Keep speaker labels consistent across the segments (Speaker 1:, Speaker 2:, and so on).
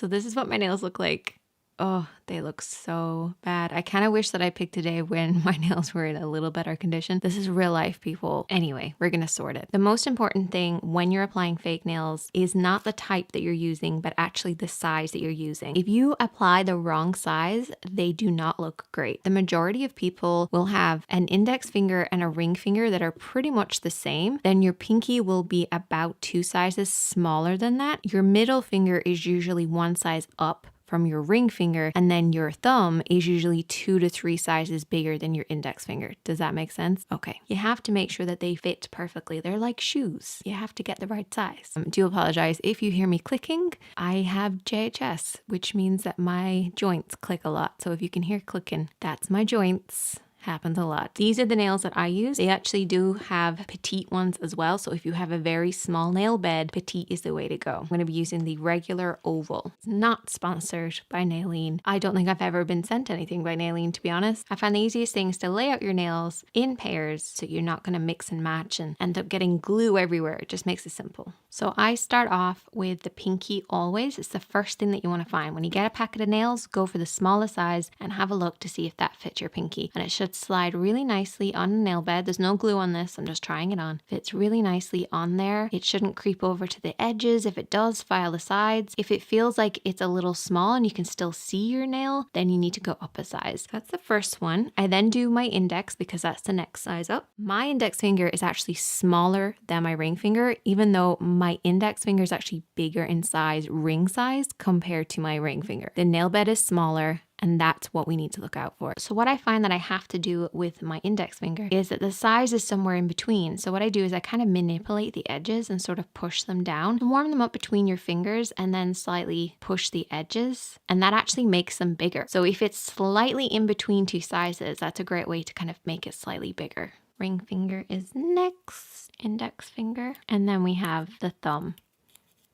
Speaker 1: So this is what my nails look like. Oh, they look so bad. I kind of wish that I picked a day when my nails were in a little better condition. This is real life, people. Anyway, we're going to sort it. The most important thing when you're applying fake nails is not the type that you're using, but actually the size that you're using. If you apply the wrong size, they do not look great. The majority of people will have an index finger and a ring finger that are pretty much the same. Then your pinky will be about 2 sizes smaller than that. Your middle finger is usually 1 size up from your ring finger, and then your thumb is usually 2 to 3 sizes bigger than your index finger. Does that make sense? Okay. You have to make sure that they fit perfectly. They're like shoes. You have to get the right size. Do apologize if you hear me clicking. I have JHS, which means that my joints click a lot. So if you can hear clicking, that's my joints. Happens a lot. These are the nails that I use. They actually do have petite ones as well. So if you have a very small nail bed, petite is the way to go. I'm going to be using the regular oval. It's not sponsored by Naileen. I don't think I've ever been sent anything by Naileen, to be honest. I find the easiest thing is to lay out your nails in pairs so you're not going to mix and match and end up getting glue everywhere. It just makes it simple. So I start off with the pinky always. It's the first thing that you want to find. When you get a packet of nails, go for the smallest size and have a look to see if that fits your pinky. And it should slide really nicely on the nail bed. There's no glue on this. I'm just trying it on. Fits really nicely on there. It shouldn't creep over to the edges. If it does, file the sides. If it feels like it's a little small and you can still see your nail, then you need to go up a size. That's the first one. I then do my index because that's the next size up. My index finger is actually smaller than my ring finger, even though my index finger is actually bigger in size, ring size, compared to my ring finger. The nail bed is smaller, and that's what we need to look out for. So what I find that I have to do with my index finger is that the size is somewhere in between. So what I do is I kind of manipulate the edges and sort of push them down and warm them up between your fingers and then slightly push the edges. And that actually makes them bigger. So if it's slightly in between 2 sizes, that's a great way to kind of make it slightly bigger. Ring finger is next, index finger, and then we have the thumb.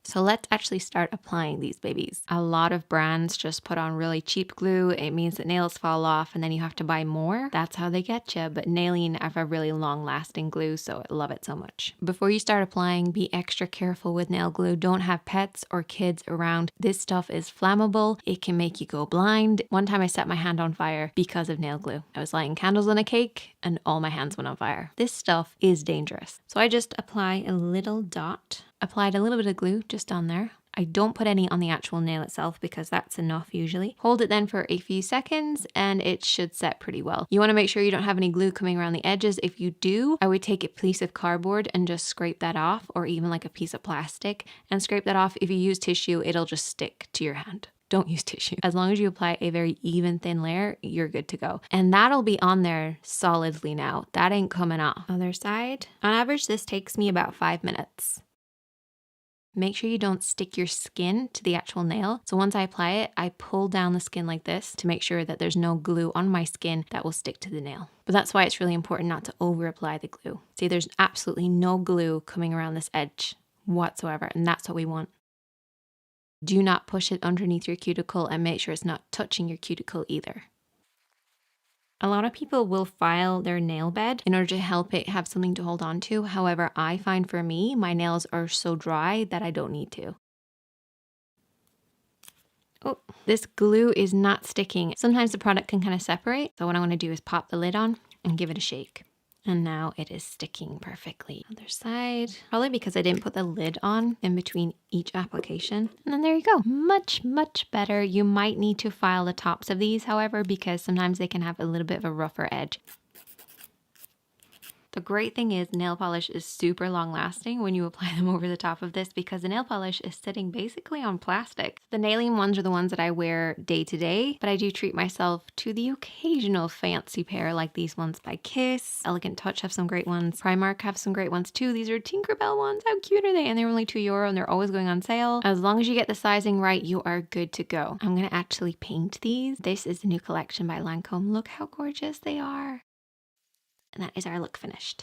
Speaker 1: So let's actually start applying these babies. A lot of brands just put on really cheap glue. It means that nails fall off and then you have to buy more. That's how they get you. But Naileen have a really long lasting glue, so I love it so much. Before you start applying, be extra careful with nail glue. Don't have pets or kids around. This stuff is flammable. It can make you go blind. One time I set my hand on fire because of nail glue. I was lighting candles on a cake and all my hands went on fire. This stuff is dangerous. So I just apply a little dot. Applied a little bit of glue just on there. I don't put any on the actual nail itself because that's enough usually. Hold it then for a few seconds and it should set pretty well. You want to make sure you don't have any glue coming around the edges. If you do, I would take a piece of cardboard and just scrape that off, or even like a piece of plastic and scrape that off. If you use tissue, it'll just stick to your hand. Don't use tissue. As long as you apply a very even thin layer, you're good to go. And that'll be on there solidly now. That ain't coming off. Other side. On average, this takes me about 5 minutes. Make sure you don't stick your skin to the actual nail. So once I apply it, I pull down the skin like this to make sure that there's no glue on my skin that will stick to the nail. But that's why it's really important not to over apply the glue. See, there's absolutely no glue coming around this edge whatsoever, and that's what we want. Do not push it underneath your cuticle and make sure it's not touching your cuticle either. A lot of people will file their nail bed in order to help it have something to hold on to. However, I find for me, my nails are so dry that I don't need to. Oh, this glue is not sticking. Sometimes the product can kind of separate. So what I want to do is pop the lid on and give it a shake. And now it is sticking perfectly. Other side, probably because I didn't put the lid on in between each application. And then there you go. Much, much better. You might need to file the tops of these, however, because sometimes they can have a little bit of a rougher edge. The great thing is nail polish is super long lasting when you apply them over the top of this because the nail polish is sitting basically on plastic. The Naileen ones are the ones that I wear day to day, but I do treat myself to the occasional fancy pair like these ones by Kiss. Elegant Touch have some great ones. Primark have some great ones too. These are Tinkerbell ones. How cute are they? And they're only €2 and they're always going on sale. As long as you get the sizing right, you are good to go. I'm gonna actually paint these. This is the new collection by Lancome. Look how gorgeous they are. And that is our look finished.